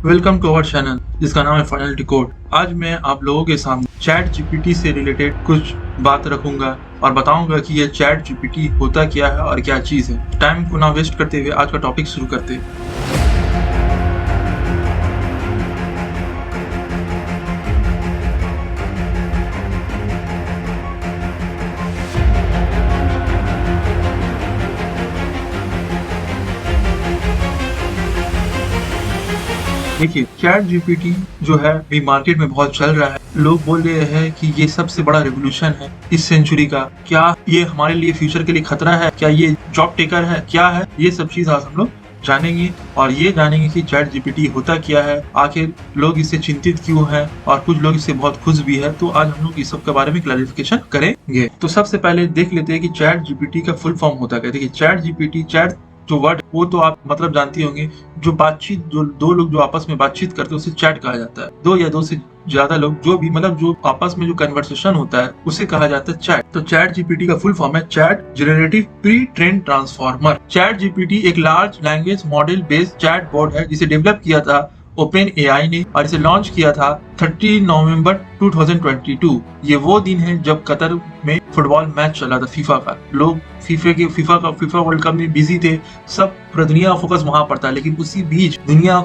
Welcome to our channel जिसका नाम है फाइनल डिकोड। आज मैं आप लोगों के सामने चैट जीपीटी से रिलेटेड कुछ बात रखूंगा और बताऊंगा कि ये चैट जीपीटी होता क्या है और क्या चीज़ है। टाइम को ना वेस्ट करते हुए आज का टॉपिक शुरू करते हैं। देखिए, चैट जीपीटी जो है अभी मार्केट में बहुत चल रहा है। लोग बोल रहे हैं कि ये सबसे बड़ा रेवोल्यूशन है इस सेंचुरी का। क्या ये हमारे लिए फ्यूचर के लिए खतरा है? क्या ये जॉब टेकर है? क्या है ये सब चीज आज हम लोग जानेंगे और ये जानेंगे कि चैट जीपीटी होता क्या है, आखिर लोग इससे चिंतित क्यों हैं और कुछ लोग इससे बहुत खुश भी है। तो आज हम लोग इस सब के बारे में क्लैरिफिकेशन करेंगे। तो सबसे पहले देख लेते हैं कि चैट जीपीटी का फुल फॉर्म होता क्या। देखिए, चैट जीपीटी, चैट जो वर्ड वो तो आप मतलब जानते होंगे, जो बातचीत, जो दो लोग जो आपस में बातचीत करते हैं उसे चैट कहा जाता है। दो या दो से ज्यादा लोग जो भी मतलब जो आपस में जो कन्वर्सेशन होता है उसे कहा जाता है चैट। तो चैट जीपीटी का फुल फॉर्म है chat generative pre train transformer. Chat GPT एक large language model based chat board है जिसे डेवलप किया था ओपन एआई ने और इसे लॉन्च किया था 30 नवंबर 2022। ये वो दिन है जब कतर में फुटबॉल मैच चला था फीफा का। लोग फीफा वर्ल्ड कप में बिजी थे, सब पूरा दुनिया फोकस वहां पर था। लेकिन उसी बीच दुनिया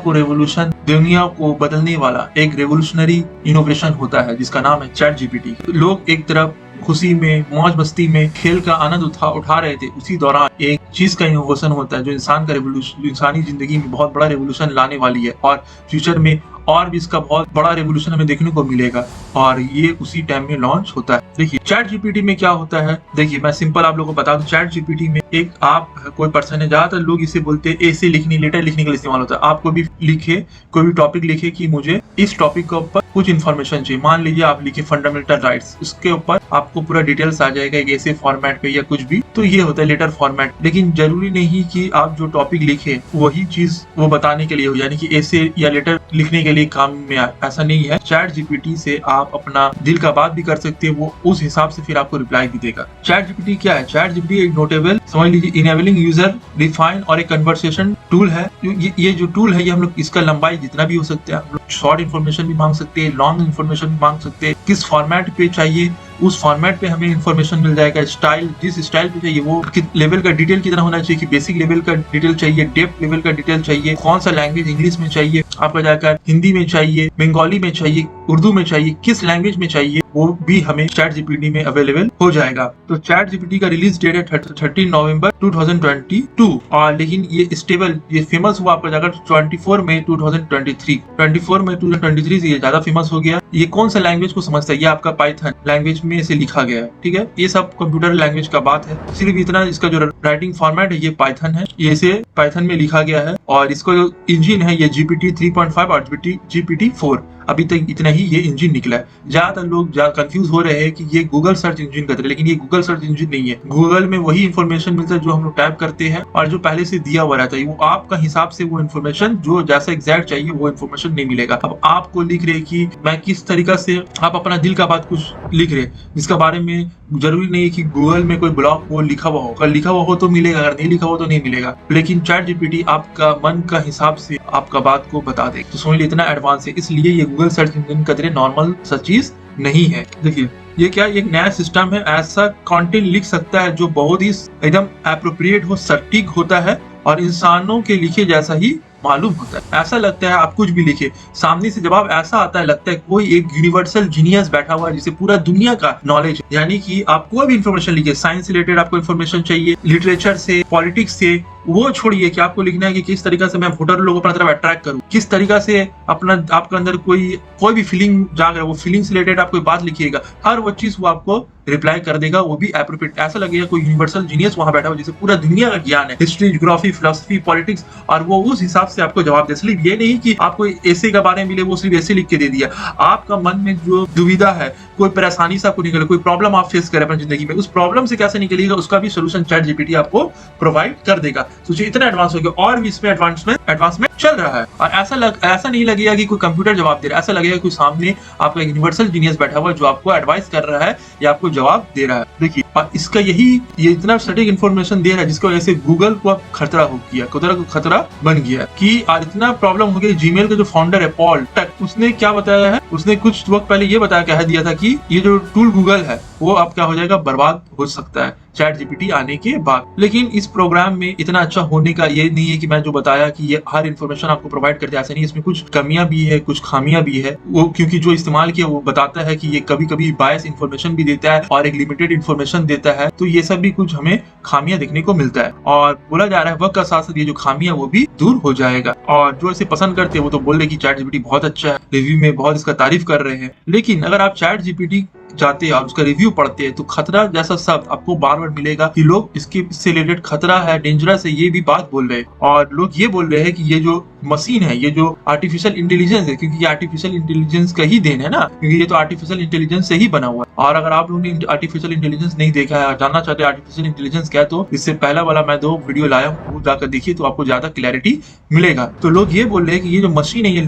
को बदलने वाला एक रेवोल्यूशनरी इनोवेशन होता है जिसका नाम है चैट जीपीटी। लोग एक तरफ खुशी में, मौज मस्ती में, खेल का आनंद उठा रहे थे, उसी दौरान एक चीज का इनोवेशन होता है जो इंसानी जिंदगी में बहुत बड़ा रेवोल्यूशन लाने वाली है और फ्यूचर में और भी इसका बहुत बड़ा रेवोल्यूशन हमें देखने को मिलेगा और ये उसी टाइम में लॉन्च होता है। देखिए, चैट जीपीटी में क्या होता है। देखिए, मैं सिंपल आप लोगों को बता दूं, चैट जीपीटी में एक आप कोई पर्सन है, ज्यादातर लोग इसे बोलते हैं ऐसे लिखने, लेटर लिखने के लिए इस्तेमाल होता है। आप कोई भी लिखे, कोई भी टॉपिक लिखे कि मुझे इस टॉपिक के ऊपर कुछ इन्फॉर्मेशन चाहिए। मान लीजिए आप लिखे फंडामेंटल राइट्स, उसके ऊपर आपको पूरा डिटेल्स आ जाएगा एक ऐसे फॉर्मेट पे या कुछ भी, तो ये होता है लेटर फॉर्मेट। लेकिन जरूरी नहीं कि आप जो टॉपिक लिखे वही चीज वो बताने के लिए हो, यानी कि ऐसे या लेटर लिखने के लिए काम में आए, ऐसा नहीं है। चैट जीपीटी से आप अपना दिल का बात भी कर सकते हैं, वो उस हिसाब से फिर आपको रिप्लाई भी देगा। चैट जीपीटी क्या है? चैट जीपीटी एक नोटेबल, समझ लीजिए, इनेबलिंग यूजर डिफाइन और एक कन्वर्सेशन टूल है। ये जो टूल है ये हम लोग इसका लंबाई जितना भी हो सकता है, हम लोग शॉर्ट इन्फॉर्मेशन भी मांग सकते हैं, लॉन्ग इन्फॉर्मेशन भी मांग सकते हैं। किस फॉर्मेट पे चाहिए उस फॉर्मेट पे हमें इन्फॉर्मेशन मिल जाएगा। स्टाइल, जिस स्टाइल पे चाहिए, वो लेवल का डिटेल कितना होना चाहिए, कि बेसिक लेवल का डिटेल चाहिए, डेप्थ लेवल का डिटेल चाहिए, कौन सा लैंग्वेज, इंग्लिश में चाहिए आपका जाकर, हिंदी में चाहिए, बंगाली में चाहिए, उर्दू में चाहिए, किस लैंग्वेज में चाहिए, वो भी हमें चैट जीपीटी में अवेलेबल हो जाएगा। तो चैट जीपीटी का रिलीज डेट है 13 नवंबर 2022 और लेकिन ये स्टेबल, ये फेमस हुआ आपका जाकर 24 मई 2023 से ये ज्यादा फेमस हो गया। ये कौन सा लैंग्वेज को समझता है? ये आपका पाइथन लैंग्वेज में इसे लिखा गया है, ठीक है। ये सब कंप्यूटर लैंग्वेज का बात है, सिर्फ इतना इसका जो राइटिंग फॉर्मेट है ये पाइथन है, ये इसे पाइथन में लिखा गया है और इसको जो इंजन है ये GPT 3.5 और GPT 4, अभी तक इतना ही ये इंजन निकला है। ज्यादातर लोग कंफ्यूज हो रहे हैं कि ये गूगल सर्च इंजन कहते हैं, लेकिन ये गूगल सर्च इंजन नहीं है। गूगल में वही इन्फॉर्मेशन मिलता है जो हम लोग टाइप करते हैं और जो पहले से दिया हुआ रहता है, वो आपका हिसाब से वो इन्फॉर्मेशन जो जैसा एग्जैक्ट चाहिए वो इन्फॉर्मेशन नहीं मिलेगा। अब आपको लिख रहे कि मैं किस तरीका से, आप अपना दिल का बात कुछ लिख रहे जिसका बारे में जरूरी नहीं है कि गूगल में कोई ब्लॉग वो लिखा हुआ हो, लिखा हुआ हो तो मिलेगा, अगर नहीं लिखा हो तो नहीं मिलेगा। लेकिन चैट जीपीटी आपका मन का हिसाब से आपका बात को बता दे। तो समझ लीजिए इतना एडवांस है, इसलिए ये गूगल सर्च इंजन का तरह नॉर्मल सा चीज नहीं है। देखिए, ये क्या एक नया सिस्टम है, ऐसा कंटेंट लिख सकता है जो बहुत ही एकदम एप्रोप्रिएट हो, सटीक होता है और इंसानों के लिखे जैसा ही मालूम होता है। ऐसा लगता है आप कुछ भी लिखे, सामने से जवाब ऐसा आता है, लगता है कोई एक यूनिवर्सल जीनियस बैठा हुआ है जिसे पूरा दुनिया का नॉलेज। यानी कि आप कोई भी इन्फॉर्मेशन लिखिए, साइंस से रिलेटेड आपको इन्फॉर्मेशन चाहिए, लिटरेचर से, पॉलिटिक्स से, वो छोड़िए कि आपको लिखना है कि किस तरीका से मैं वोटर लोगों को अपनी तरफ अट्रैक्ट करूं, किस तरीका से अपना आपके अंदर कोई भी फीलिंग जाग रहा है, वो फीलिंग से रिलेटेड आप कोई बात लिखिएगा, हर वो चीज वो आपको रिप्लाई कर देगा, वो भी एप्रोप्रिएट। ऐसा लगेगा कोई यूनिवर्सल जीनियस वहां बैठा हुआ जिसे पूरा दुनिया का ज्ञान है, हिस्ट्री, ज्योग्राफी, फिलोसफी, पॉलिटिक्स, और वो उस हिसाब से आपको जवाब दे। इसलिए ये नहीं कि आपको ऐसे का बारे में मिले वो सिर्फ ऐसे लिख के दे दिया। आपका मन में जो दुविधा है, कोई परेशानी से आपको निकले, कोई प्रॉब्लम आप फेस करें अपनी जिंदगी में, उस प्रॉब्लम से कैसे निकलेगा उसका भी सोल्यूशन चैट जीपीटी आपको प्रोवाइड कर देगा। सोचिए इतना एडवांस हो गया और भी इसमें एडवांसमेंट चल रहा है और ऐसा नहीं लगेगा कि कोई कंप्यूटर जवाब दे रहा है, ऐसा लगेगा कि सामने आपका यूनिवर्सल जीनियस बैठा हुआ है जो आपको एडवाइस कर रहा है या आपको जवाब दे रहा है। देखिए, और इसका ये इतना सटीक इन्फॉर्मेशन दे रहा है जिसकी वजह से गूगल को अब खतरा हो गया, खतरा बन गया कि और इतना प्रॉब्लम हो गया। जीमेल का जो फाउंडर है पॉल टक, उसने क्या बताया है, उसने कुछ वक्त पहले ये बताया, कह दिया था कि ये जो टूल गूगल है वो अब क्या हो जाएगा, बर्बाद हो सकता है चैट जीपीटी आने के बाद। लेकिन इस प्रोग्राम में इतना अच्छा होने का ये नहीं है कि मैं जो बताया कि ये हर इन्फॉर्मेशन आपको प्रोवाइड करते हैं, ऐसा नहीं। इसमें कुछ कमियां भी है, कुछ खामियां भी है, वो क्योंकि जो इस्तेमाल किया वो बताता है कि ये कभी कभी बायस इन्फॉर्मेशन भी देता है और एक लिमिटेड इन्फॉर्मेशन देता है, तो ये सब भी कुछ हमें खामियां देखने को मिलता है। और बोला जा रहा है वक्त का साथ साथ ये जो खामियां वो भी दूर हो जाएगा। और जो इसे पसंद करते हैं वो तो बोल रहे कि चैट जीपीटी बहुत अच्छा है, रिव्यू में बहुत इसका तारीफ कर रहे हैं। लेकिन अगर आप चैट जीपीटी जाते हैं और उसका रिव्यू पढ़ते हैं तो खतरा जैसा शब्द आपको बार बार मिलेगा कि लोग इससे रिलेटेड खतरा है, डेंजरस है, ये भी बात बोल रहे हैं। और लोग ये बोल रहे हैं कि ये जो मशीन है, ये जो आर्टिफिशियल इंटेलिजेंस है, क्योंकि ये आर्टिफिशियल इंटेलिजेंस का ही देन है ना, क्योंकि ये तो आर्टिफिशियल इंटेलिजेंस से ही बना हुआ है। और अगर आप लोगों ने आर्टिफिशियल इंटेलिजेंस नहीं देखा है, जानना चाहते हैं आर्टिफिशियल इंटेलिजेंस क्या है, तो इससे पहला वाला मैं 2 वीडियो लाया हूँ, वो जाकर देखिए तो आपको ज्यादा क्लैरिटी मिलेगा। तो लोग ये बोल रहे हैं कि ये जो मशीन है ये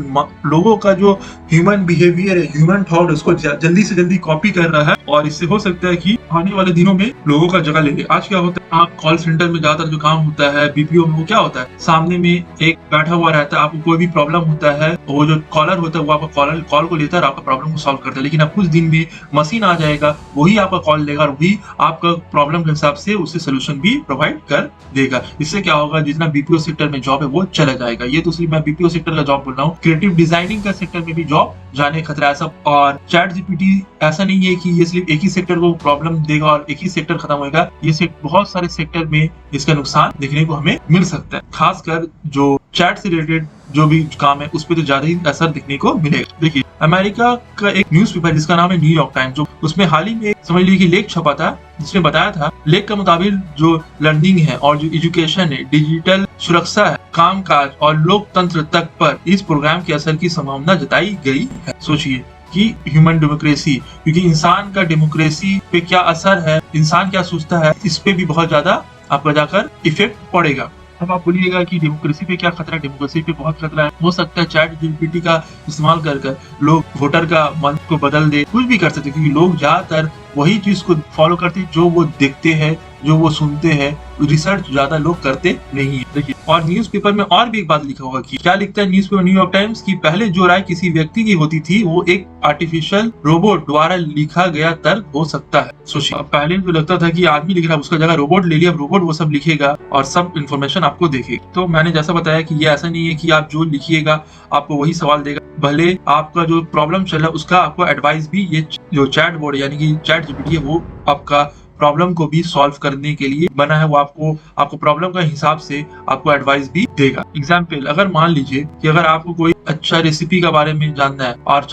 लोगों का जो ह्यूमन बिहेवियर है, ह्यूमन थॉट, उसको जल्दी से जल्दी कॉपी कर रहा है और इससे हो सकता है कि आने वाले दिनों में लोगों का जगह ले ले। आज क्या होता है, आप कॉल सेंटर में ज्यादातर जो काम होता है बीपीओ में, वो क्या होता है, सामने में एक बैठा हुआ रहता है, आपको कोई भी प्रॉब्लम होता है, वो जो कॉलर होता है वो आपका कॉल को लेता है और आपका प्रॉब्लम को सॉल्व करता है। लेकिन अब कुछ दिन में मशीन आ जाएगा, वही आपका कॉल लेगा और वही आपका प्रॉब्लम के हिसाब से उससे सोल्यूशन भी प्रोवाइड कर देगा। इससे क्या होगा, जितना बीपीओ सेक्टर में जॉब है वो चला जाएगा। ये तो सिर्फ मैं बीपीओ सेक्टर का जॉब बोल रहा हूँ, क्रिएटिव डिजाइनिंग का सेक्टर में भी जॉब जाने खतरा है सब। और चैट जीपीटी ऐसा नहीं है कि ये सिर्फ एक ही सेक्टर को प्रॉब्लम देगा और एक ही सेक्टर खत्म होगा, ये बहुत सारे सेक्टर में इसका नुकसान देखने को हमें मिल सकता है। खासकर जो चैट से रिलेटेड जो भी काम है उस पर तो ज्यादा ही असर देखने को मिलेगा। देखिए, अमेरिका का एक न्यूज़पेपर जिसका नाम है न्यूयॉर्क टाइम्स, जो उसमें हाल ही में समझ लीजिए कि लेख छपा था, जिसमें बताया था, लेख के मुताबिक जो लर्निंग है और जो एजुकेशन है, डिजिटल सुरक्षा है, कामकाज और लोकतंत्र तक पर इस प्रोग्राम के असर की संभावना जताई गई है। सोचिए कि ह्यूमन डेमोक्रेसी, क्योंकि इंसान का डेमोक्रेसी पे क्या असर है, इंसान क्या सोचता है, इस पे भी बहुत ज्यादा आपका जाकर इफेक्ट पड़ेगा। अब आप बोलिएगा कि डेमोक्रेसी पे क्या खतरा है, डेमोक्रेसी पे बहुत खतरा है। हो सकता है चैट जीपीटी का इस्तेमाल कर लोग वोटर का मन को बदल दे, कुछ भी कर सकते, क्योंकि लोग ज्यादातर वही चीज को फॉलो करते हैं जो वो देखते हैं, जो वो सुनते हैं। रिसर्च ज्यादा लोग करते नहीं है। देखिए, और न्यूज़पेपर में और भी एक बात लिखा होगा कि क्या लिखता है न्यूज़पेपर न्यूयॉर्क टाइम्स की, पहले जो राय किसी व्यक्ति की होती थी वो एक आर्टिफिशियल रोबोट द्वारा लिखा गया तर्क हो सकता है। सोचिए, पहले जो लगता था कि आदमी लिख रहा है, उसका जगह रोबोट ले लिया, रोबोट वो सब लिखेगा और सब इन्फॉर्मेशन आपको देखेगा। तो मैंने जैसा बताया कि ये ऐसा नहीं है कि आप जो लिखिएगा आपको वही सवाल देगा, भले आपका जो प्रॉब्लम चल रहा है उसका आपको एडवाइस भी ये जो चैट बोर्ड यानी कि चैट जीपीटी है वो आपका प्रॉब्लम को भी सॉल्व करने के लिए बना है। वो आपको प्रॉब्लम का हिसाब से आपको एडवाइस भी देगा। एग्जाम्पल, अगर मान लीजिए कि अगर आपको कोई अच्छा रेसिपी के बारे में जानना है और आप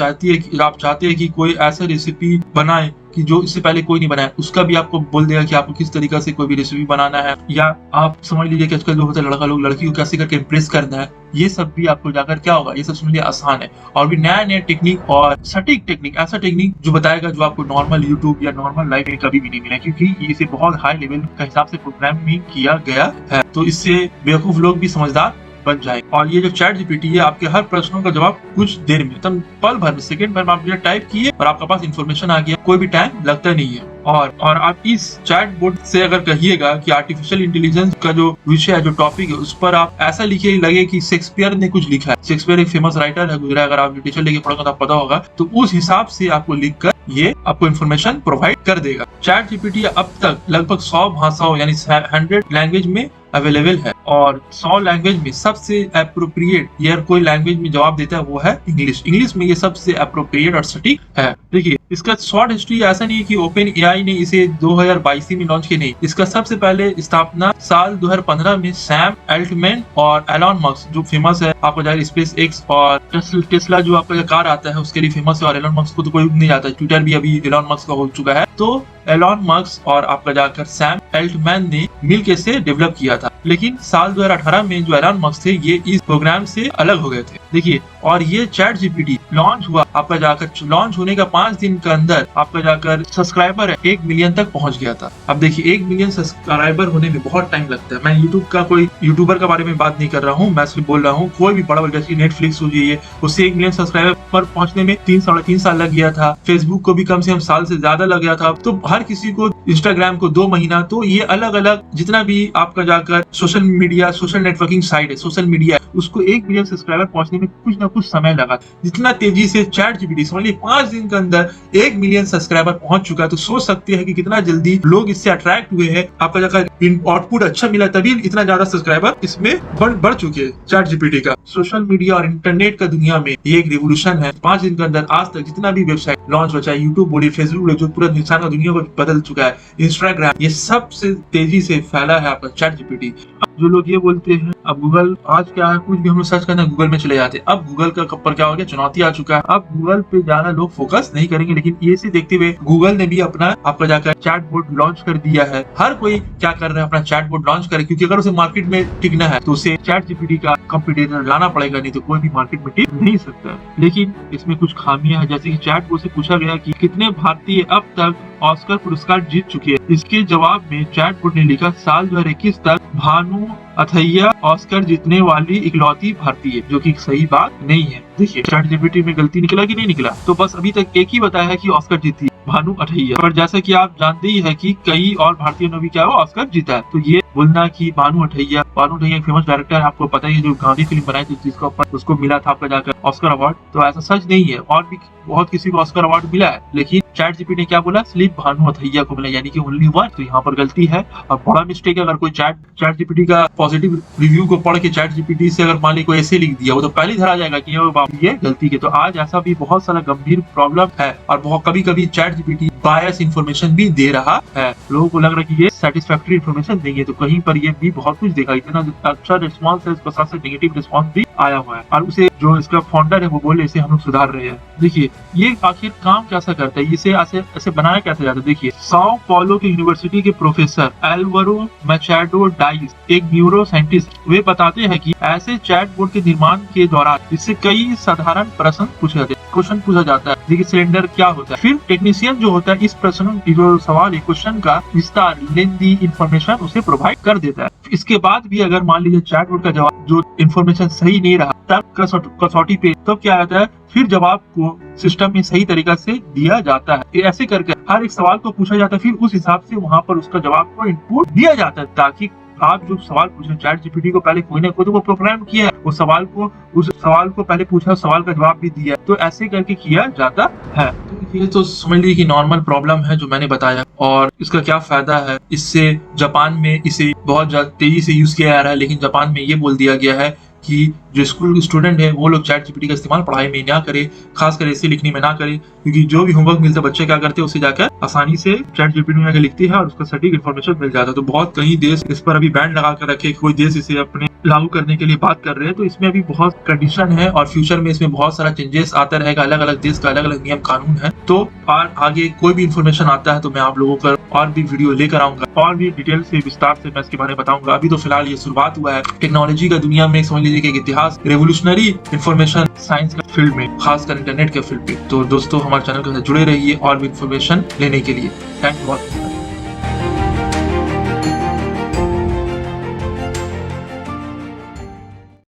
चाहते हैं कि कोई ऐसा रेसिपी बनाए कि जो इससे पहले कोई नहीं बनाया, उसका भी आपको बोल देगा कि आपको किस तरीके से कोई भी रेसिपी बनाना है। या आप समझ लीजिए कि आजकल जो होता है लड़का लोग लड़की को कैसे करके इम्प्रेस करना है, ये सब भी आपको जाकर क्या होगा, ये सब समझिए आसान है। और भी नया टेक्निक और सटीक टेक्निक, ऐसा टेक्निक जो बताएगा जो आपको नॉर्मल यूट्यूब या नॉर्मल लाइफ में कभी भी नहीं मिला, क्योंकि इसे बहुत हाई लेवल का हिसाब से प्रोग्रामिंग किया गया है। तो इससे बेवकूफ लोग भी समझदार बन जाएंगे। और ये जो चैट जीपीटी है आपके हर प्रश्नों का जवाब कुछ देर में, तब पल भर में, सेकंड भर में आप टाइप किए और आपके पास इन्फॉर्मेशन आ गया, कोई भी टाइम लगता नहीं है। और आप इस चैट बोर्ड से अगर कहिएगा कि आर्टिफिशियल इंटेलिजेंस का जो विषय है, जो टॉपिक है, उस पर आप ऐसा लिखिए लगे कि शेक्सपियर ने कुछ लिखा है। शेक्सपियर एक फेमस राइटर है, गुजरा, अगर आप लिटरेचर लेके पढ़ोगे तो आप पता होगा, तो उस हिसाब से आपको लिखकर ये आपको इन्फॉर्मेशन प्रोवाइड कर देगा। चैट जीपीटी अब तक लगभग 100 भाषाओं यानी 100 लैंग्वेज में अवेलेबल है और 100 लैंग्वेज में सबसे अप्रोप्रिएट या कोई लैंग्वेज में जवाब देता है वो है इंग्लिश में ये सबसे अप्रोप्रिएट और सटीक है। देखिए, इसका शॉर्ट हिस्ट्री ऐसा नहीं है कि ओपन एआई ने इसे 2022 में लॉन्च किया, नहीं। इसका सबसे पहले स्थापना साल 2015 में सैम अल्टमैन और एलॉन मस्क, जो फेमस है आपको जाहिर स्पेस एक्स और टेस्ला जो आपका कार आता है उसके लिए फेमस है, और एलॉन मस्क को तो कोई नहीं जाता, ट्विटर भी अभी एलॉन मस्क का हो चुका है। तो एलॉन मस्क और आपका जाकर सैम अल्टमैन ने मिलकर से डेवलप किया था। लेकिन साल 2018 में जो एलॉन मस्क थे ये इस प्रोग्राम से अलग हो गए थे। देखिए, और ये चैट जीपीटी लॉन्च हुआ, आपका जाकर लॉन्च होने का 5 दिन के अंदर आपका जाकर सब्सक्राइबर 1 मिलियन तक पहुंच गया था। अब देखिए 1 मिलियन सब्सक्राइबर होने में बहुत टाइम लगता है। मैं यूट्यूब का कोई यूट्यूबर के बारे में बात नहीं कर रहा हूँ, मैं सिर्फ बोल रहा हूँ कोई भी बड़ा जैसे नेटफ्लिक्स हो जाइए, उससे 1 मिलियन सब्सक्राइबर पर पहुंचने में 3-3.5 साल लग गया था। फेसबुक को भी कम से कम साल से ज्यादा लग गया था। तो हर किसी को, इंस्टाग्राम को 2 महीना, तो ये अलग अलग जितना भी आपका जाकर social media, social networking site है, सोशल मीडिया है, उसको 1 मिलियन सब्सक्राइबर पहुंचने में कुछ ना कुछ समय लगा। जितना तेजी से चैट जीपीटी समझिए 5 दिन के अंदर 1 मिलियन सब्सक्राइबर पहुंच चुका है, तो सोच सकते हैं कि कितना जल्दी लोग इससे अट्रैक्ट हुए हैं। आपका जाकर आउटपुट अच्छा मिला तभी इतना ज्यादा सब्सक्राइबर इसमें बढ़ चुके हैं चैट जीपीटी का। सोशल मीडिया और इंटरनेट का दुनिया में ये एक रिवोल्यूशन है। 5 दिन के अंदर आज तक जितना भी वेबसाइट लॉन्च हो, चाहे यूट्यूब बोलिए, फेसबुक बोलिए, जो पूरा इंसान का दुनिया को बदल चुका है, इंस्टाग्राम, ये सबसे तेजी से फैला है आपका चैट जीपीटी। जो लोग ये बोलते हैं अब गूगल आज क्या है, कुछ भी हम लोग सर्च करना गूगल में चले जाते हैं। अब गूगल का पर क्या हो गया, चुनौती आ चुका है। अब गूगल पे ज्यादा लोग फोकस नहीं करेंगे, लेकिन ये से देखते हुए गूगल ने भी अपना आपका जाकर चैट बोर्ड लॉन्च कर दिया है। हर कोई क्या कर रहा है, अपना चैट बोर्ड लॉन्च करे, क्योंकि अगर उसे मार्केट में टिकना है तो उसे चैट जीपीटी का कंपटीटर लाना पड़ेगा, नहीं तो कोई भी मार्केट में टिक नहीं सकता। लेकिन इसमें कुछ खामियां हैं, जैसे कि चैट बोर्ड से पूछा गया कि कितने भारतीय अब तक ऑस्कर पुरस्कार जीत चुके हैं। इसके जवाब में चैट बोर्ड ने लिखा साल 2021 तक भानु अथैया ऑस्कर जीतने वाली इकलौती भारतीय, जो कि सही बात नहीं है। देखिए चैट जीपीटी में गलती निकला कि नहीं निकला, तो बस अभी तक एक ही बताया है कि ऑस्कर जीती भानु अथैया, पर जैसा कि आप जानते ही है कि कई और भारतीयों ने भी क्या ऑस्कर जीता है। तो ये बोलना कि भानु अथैया एक फेमस डायरेक्टर है, आपको पता ही है, जो गांधी फिल्म बनाई थी जिसका ऊपर उसको मिला था आपका जाकर ऑस्कर अवार्ड, तो ऐसा सच नहीं है। और भी बहुत किसी को ऑस्कर अवार्ड मिला है, लेकिन चैट जीपीटी ने क्या बोला, सिर्फ भानु अथैया को मिला, यानी कि ओनली वन। तो यहाँ पर गलती है और बड़ा मिस्टेक है। अगर कोई चैट जीपीटी का पॉजिटिव रिव्यू को पढ़ के चैट जीपीटी से अगर मान ली कोई ऐसे लिख दिया, वो तो पहले धरा जाएगा कि ये गलती के। तो आज ऐसा भी बहुत सारा गंभीर प्रॉब्लम है, और बहुत कभी चैट जीपीटी बायस इन्फॉर्मेशन भी दे रहा है। लोगों को लग रहा है कि ये सेटिस्फैक्टरी इन्फॉर्मेशन देंगे, तो कहीं पर ये भी बहुत कुछ देखा। इतना अच्छा रिस्पॉन्स है, इसके साथ से नेगेटिव रिस्पॉन्स भी आया हुआ है, और उसे जो इसका फाउंडर है वो बोले इसे हम लोग सुधार रहे हैं। देखिए ये आखिर काम कैसा करता है, इसे ऐसे बनाया कैसे जाता है। देखिए साओ पाउलो की यूनिवर्सिटी के प्रोफेसर एल्वारो मैचाडो डाइस, एक न्यूरो साइंटिस्ट, वे बताते हैं कि ऐसे चैट बोर्ड के निर्माण के दौरान इससे कई साधारण प्रश्न पूछा जाता है। देखिए सिलेंडर क्या होता है, फिर टेक्नीशियन जो होता है इस प्रश्न की जो सवाल है, क्वेश्चन का विस्तार, लेंदी इंफॉर्मेशन उसे प्रोवाइड कर देता है। इसके बाद भी अगर मान लीजिए चैट बोर्ड का जवाब जो इन्फॉर्मेशन सही नहीं रहा, तब कसौटी पे तब क्या आता है, फिर जवाब को सिस्टम में सही तरीका से दिया जाता है। ऐसे करके हर एक सवाल को पूछा जाता है, फिर उस हिसाब से वहाँ पर उसका जवाब को इनपुट दिया जाता है, ताकि आप जो सवाल पूछे, चैट जीपीटी को पहले कोई ना कोई तो वो प्रोग्राम किया है, उस सवाल को पहले पूछा, सवाल का जवाब भी दिया, तो ऐसे करके किया जाता है। तो ये तो समझ लीजिए कि नॉर्मल प्रॉब्लम है जो मैंने बताया, और इसका क्या फायदा है। इससे जापान में इसे बहुत ज्यादा तेजी से यूज किया जा रहा है, लेकिन जापान में ये बोल दिया गया है कि जो स्कूल के स्टूडेंट है वो लोग चैट जीपीटी का इस्तेमाल पढ़ाई में ना करे, खासकर ऐसे लिखने में ना करे, क्योंकि जो भी होमवर्क मिलता है बच्चे क्या करते हैं उसे जाकर आसानी से चैट जीपीटी में जाकर लिखते हैं और उसका सटीक इन्फॉर्मेशन मिल जाता है। तो बहुत कई देश इस पर अभी बैन लगा कर रखे, कोई देश इसे अपने लागू करने के लिए बात कर रहे हैं। तो इसमें अभी बहुत कंडीशन है, और फ्यूचर में इसमें बहुत सारा चेंजेस आता रहेगा, अलग अलग देश का अलग अलग नियम कानून है। तो आगे कोई भी इन्फॉर्मेशन आता है तो मैं आप लोगों पर और भी वीडियो लेकर आऊंगा, और भी डिटेल से विस्तार से मैं इसके बारे में बताऊंगा। अभी तो फिलहाल ये शुरुआत हुआ है टेक्नोलॉजी का दुनिया में, समझ लीजिए कि एक इतिहास, रेवोल्यूशनरी इंफॉर्मेशन साइंस का फील्ड में, खासकर इंटरनेट के फील्ड पे। तो दोस्तों हमारे चैनल के साथ जुड़े रहिए और भी इंफॉर्मेशन लेने के लिए। Thank you.